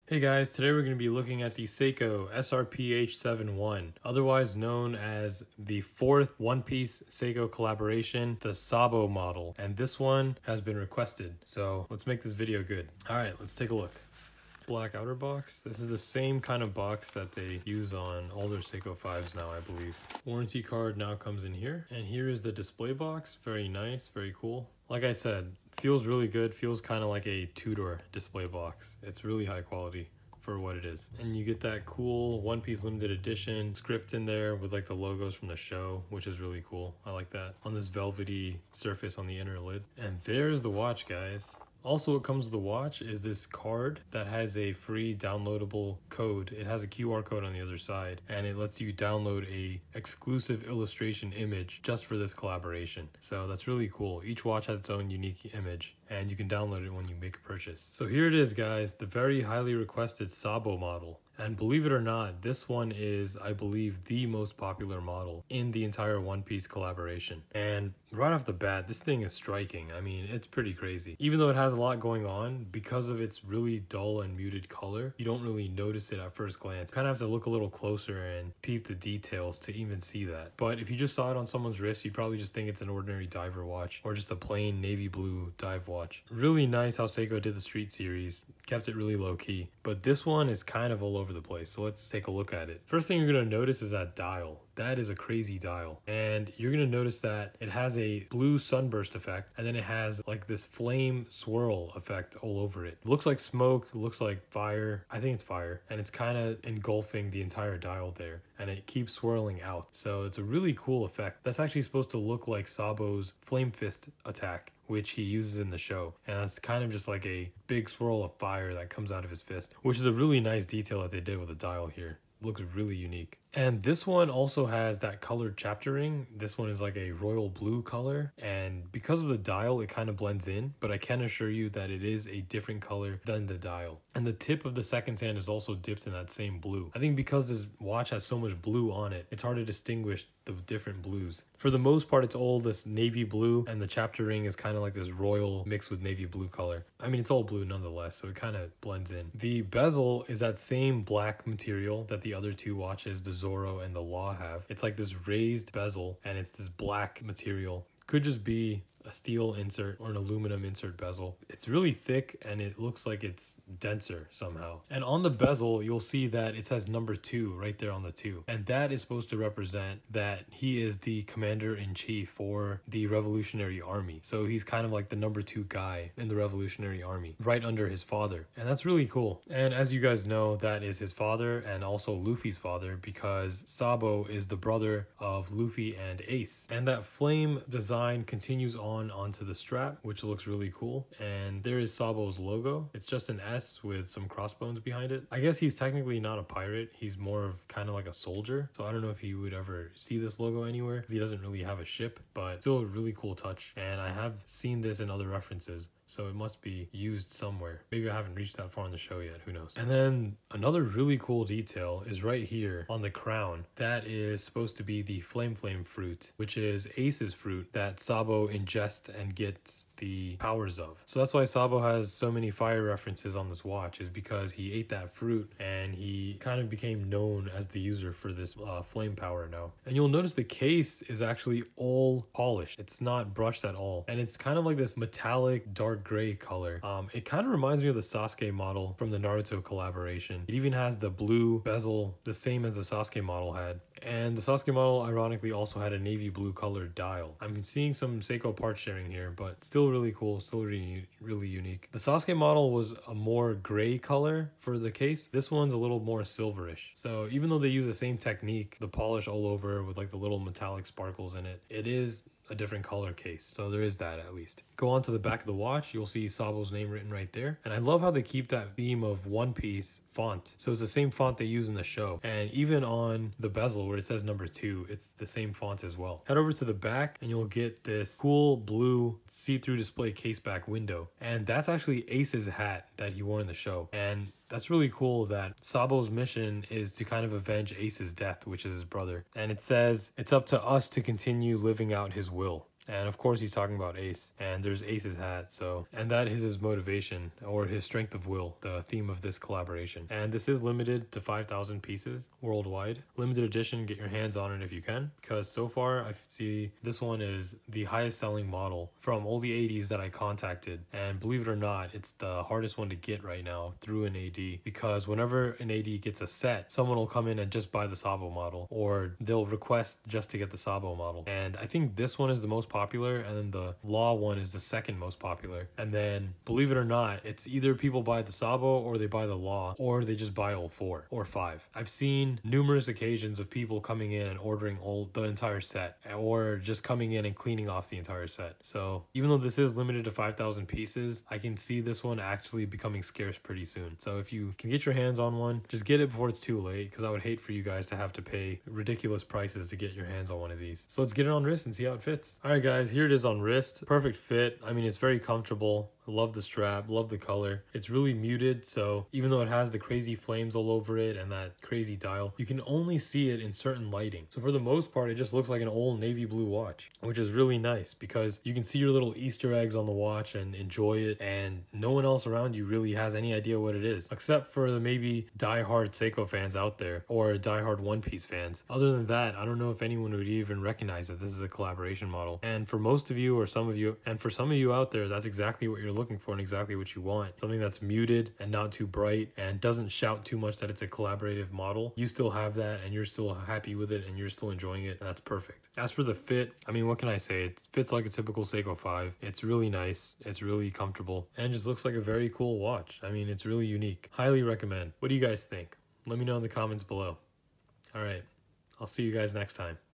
Hey guys, today we're going to be looking at the Seiko SRPH71, otherwise known as the fourth one-piece Seiko collaboration, the Sabo model. And this one has been requested, so let's make this video good. Alright, let's take a look. Black outer box. This is the same kind of box that they use on all their Seiko 5s now, I believe. Warranty card now comes in here. And here is the display box. Very nice, very cool. Like I said, feels really good. Feels kind of like a two-door display box. It's really high quality for what it is. And you get that cool one-piece limited edition script in there with like the logos from the show, which is really cool. I like that. On this velvety surface on the inner lid. And there's the watch, guys. Also, what comes with the watch is this card that has a free downloadable code. It has a QR code on the other side, and it lets you download a exclusive illustration image just for this collaboration. So that's really cool. Each watch has its own unique image, and you can download it when you make a purchase. So here it is, guys, the very highly requested Sabo model. And believe it or not, this one is, I believe, the most popular model in the entire One Piece collaboration. And right off the bat, this thing is striking. I mean, it's pretty crazy. Even though it has a lot going on, because of its really dull and muted color, you don't really notice it at first glance. You kind of have to look a little closer and peep the details to even see that. But if you just saw it on someone's wrist, you'd probably just think it's an ordinary diver watch or just a plain navy blue dive watch. Really nice how Seiko did the Street series. Kept it really low key, but this one is kind of all over the place, so let's take a look at it. First thing you're going to notice is that dial. That is a crazy dial, and you're going to notice that it has a blue sunburst effect, and then it has like this flame swirl effect all over it. Looks like smoke, looks like fire. I think it's fire, and it's kind of engulfing the entire dial there, and it keeps swirling out. So it's a really cool effect. That's actually supposed to look like Sabo's flame fist attack, which he uses in the show, and that's kind of just like a big swirl of fire that comes out of his fist, which is a really nice detail that they did with the dial here. Looks really unique. And this one also has that colored chapter ring. This one is like a royal blue color, and because of the dial it kind of blends in, but I can assure you that it is a different color than the dial. And the tip of the second hand is also dipped in that same blue. I think because this watch has so much blue on it, it's hard to distinguish the different blues. For the most part, it's all this navy blue, and the chapter ring is kind of like this royal mixed with navy blue color. I mean, it's all blue nonetheless, so it kind of blends in. The bezel is that same black material that the other two watches, the Zorro and the Law, have. It's like this raised bezel, and it's this black material. Could just be a steel insert or an aluminum insert bezel. It's really thick, and it looks like it's denser somehow. And on the bezel, you'll see that it says number 2 right there on the 2. And that is supposed to represent that he is the commander-in-chief for the Revolutionary Army. So he's kind of like the number 2 guy in the Revolutionary Army, right under his father. And that's really cool. And as you guys know, that is his father and also Luffy's father, because Sabo is the brother of Luffy and Ace. And that flame design continues onto the strap, which looks really cool. And there is Sabo's logo. It's just an S with some crossbones behind it. I guess he's technically not a pirate. He's more of kind of like a soldier. So I don't know if he would ever see this logo anywhere. He doesn't really have a ship, but still a really cool touch. And I have seen this in other references, so it must be used somewhere. Maybe I haven't reached that far in the show yet, who knows. And then another really cool detail is right here on the crown. That is supposed to be the flame fruit, which is Ace's fruit that Sabo ingests and gets the powers of. So that's why Sabo has so many fire references on this watch, is because he ate that fruit and he kind of became known as the user for this flame power now. And you'll notice the case is actually all polished. It's not brushed at all, and it's kind of like this metallic dark gray color. It kind of reminds me of the Sasuke model from the Naruto collaboration. It even has the blue bezel, the same as the Sasuke model had. And the Sasuke model ironically also had a navy blue colored dial. I'm seeing some Seiko part sharing here, but still really cool, still really unique. The Sasuke model was a more gray color for the case. This one's a little more silverish. So even though they use the same technique, the polish all over with like the little metallic sparkles in it, it is a different color case. So there is that at least. Go on to the back of the watch, you'll see Sabo's name written right there. And I love how they keep that theme of One Piece font. So it's the same font they use in the show. And even on the bezel where it says number 2, it's the same font as well. Head over to the back and you'll get this cool blue see-through display case back window. And that's actually Ace's hat that he wore in the show. And that's really cool that Sabo's mission is to kind of avenge Ace's death, which is his brother. And it says, "It's up to us to continue living out his will." And of course he's talking about Ace, and there's Ace's hat. So, and that is his motivation or his strength of will, the theme of this collaboration. And this is limited to 5,000 pieces worldwide. Limited edition, get your hands on it if you can, because so far I see this one is the highest selling model from all the ADs that I contacted. And believe it or not, it's the hardest one to get right now through an AD, because whenever an AD gets a set, someone will come in and just buy the Sabo model, or they'll request just to get the Sabo model. And I think this one is the most popular, and then the Law one is the second most popular. And then believe it or not, it's either people buy the Sabo or they buy the Law, or they just buy all 4 or 5. I've seen numerous occasions of people coming in and ordering the entire set, or just coming in and cleaning off the entire set. So even though this is limited to 5,000 pieces, I can see this one actually becoming scarce pretty soon. So if you can get your hands on one, just get it before it's too late, because I would hate for you guys to have to pay ridiculous prices to get your hands on one of these. So let's get it on wrist and see how it fits. All right guys, here it is on wrist. Perfect fit. I mean, it's very comfortable. I love the strap, love the color. It's really muted, so even though it has the crazy flames all over it and that crazy dial, you can only see it in certain lighting. So for the most part, it just looks like an old navy blue watch, which is really nice because you can see your little Easter eggs on the watch and enjoy it, and no one else around you really has any idea what it is, except for the maybe die-hard Seiko fans out there or die-hard One Piece fans. Other than that, I don't know if anyone would even recognize that this is a collaboration model. And for most of you, or some of you, and for some of you out there, that's exactly what you're looking for and exactly what you want. Something that's muted and not too bright and doesn't shout too much that it's a collaborative model. You still have that, and you're still happy with it, and you're still enjoying it, and that's perfect. As for the fit, I mean, what can I say? It fits like a typical Seiko 5. It's really nice, it's really comfortable, and just looks like a very cool watch. I mean, it's really unique. Highly recommend. What do you guys think? Let me know in the comments below. All right, I'll see you guys next time.